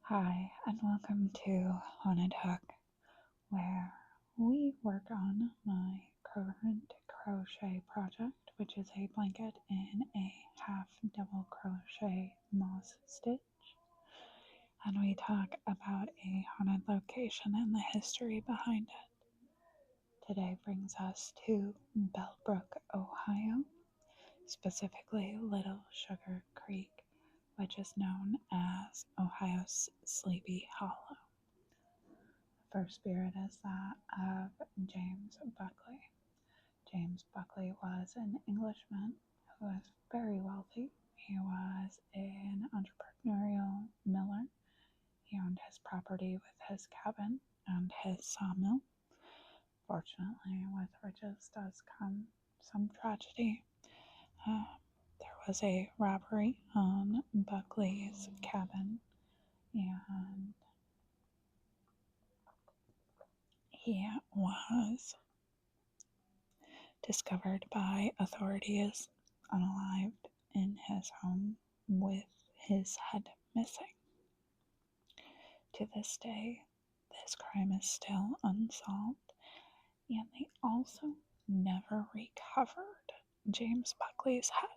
Hi, and welcome to Haunted Hook, where we work on my current crochet project, which is a blanket in a half double crochet moss stitch, and we talk about a haunted location and the history behind it. Today brings us to Bellbrook, Ohio, specifically Little Sugar Creek, which is known as Ohio's Sleepy Hollow. First spirit is that of James Buckley. James Buckley was an Englishman who was very wealthy. He was an entrepreneurial miller. He owned his property with his cabin and his sawmill. Fortunately, with riches does come some tragedy. Uh, there was a robbery on Buckley's cabin, and he was discovered by authorities unalived in his home with his head missing. To this day, this crime is still unsolved, and they also never recovered James Buckley's head.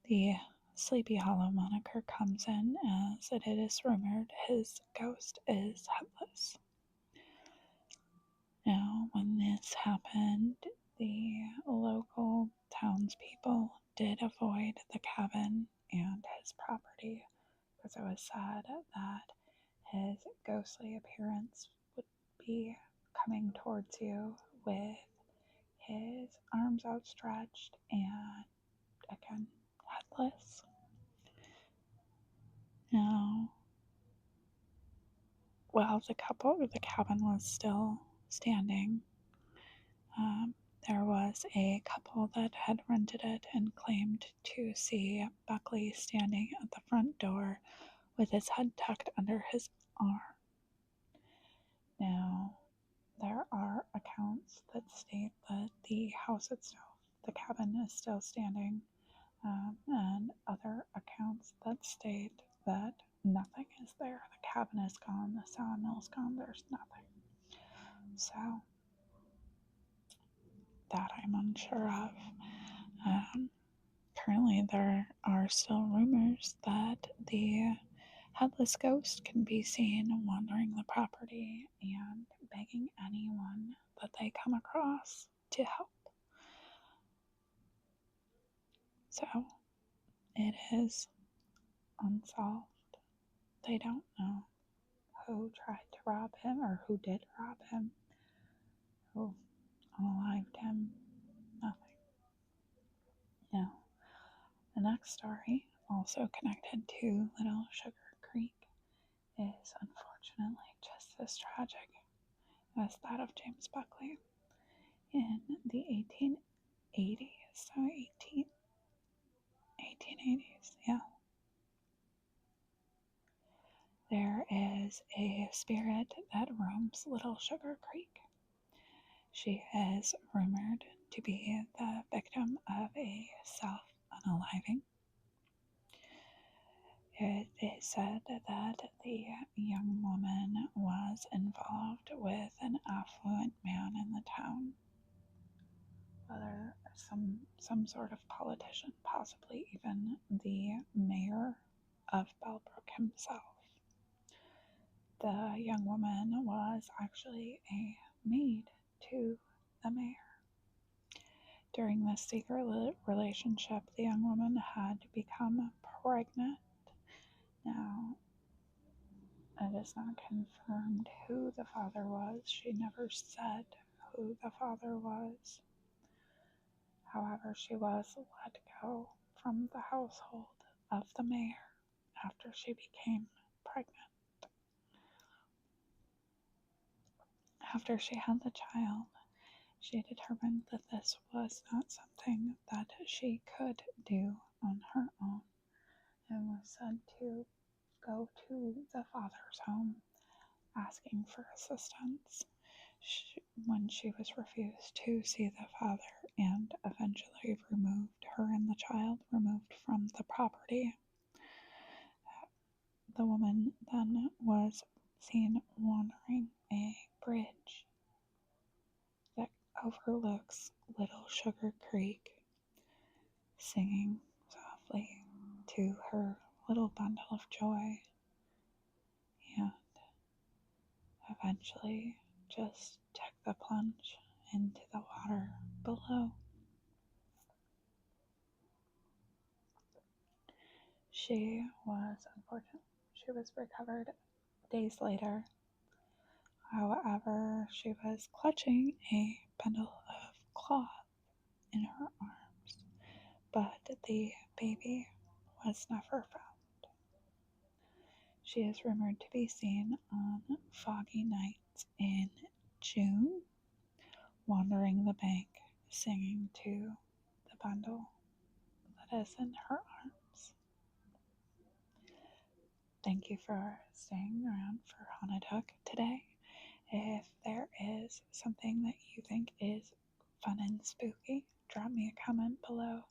The Sleepy Hollow moniker comes in as it is rumored his ghost is headless. Now, when this happened, the local townspeople did avoid the cabin and his property because it was said that his ghostly appearance would be coming towards you with his arms outstretched and, again, headless. Now, while the cabin was still standing, there was a couple that had rented it and claimed to see Buckley standing at the front door with his head tucked under his arm. Now, there are accounts that state that the house itself, the cabin, is still standing, and other accounts that state that nothing is there. The cabin is gone, the sawmill's gone, there's nothing. So, that I'm unsure of. Currently, there are still rumors that the headless ghost can be seen wandering the property and begging anyone that they come across to help. So, it is unsolved. They don't know who tried to rob him or who did rob him, who unalived him, nothing. Now, the next story, also connected to Little Sugar Creek, is unfortunately just as tragic as that of James Buckley. In the 1880s, so 1880s, yeah. There is a spirit that roams Little Sugar Creek. She is rumored to be the victim of a self-unaliving. It is said that the young woman was involved with an affluent man in the town, whether some sort of politician, possibly even the mayor of Bellbrook himself. The young woman was actually a maid to the mayor. During this secret relationship, the young woman had become pregnant. Now, it is not confirmed who the father was. She never said who the father was. However, she was let go from the household of the mayor after she became pregnant. After she had the child, she determined that this was not something that she could do on her own and was said to go to the father's home asking for assistance. When she was refused to see the father and eventually removed her and the child removed from the property, The woman then was seen wandering a bridge that overlooks Little Sugar Creek, singing softly to her little bundle of joy, and eventually just took the plunge into the water below. She was recovered days later. However, she was clutching a bundle of cloth in her arms, but the baby was never found. She is rumored to be seen on foggy nights in June, wandering the bank, singing to the bundle that is in her arms. Thank you for staying around for Haunted Hook today. If there is something that you think is fun and spooky, drop me a comment below.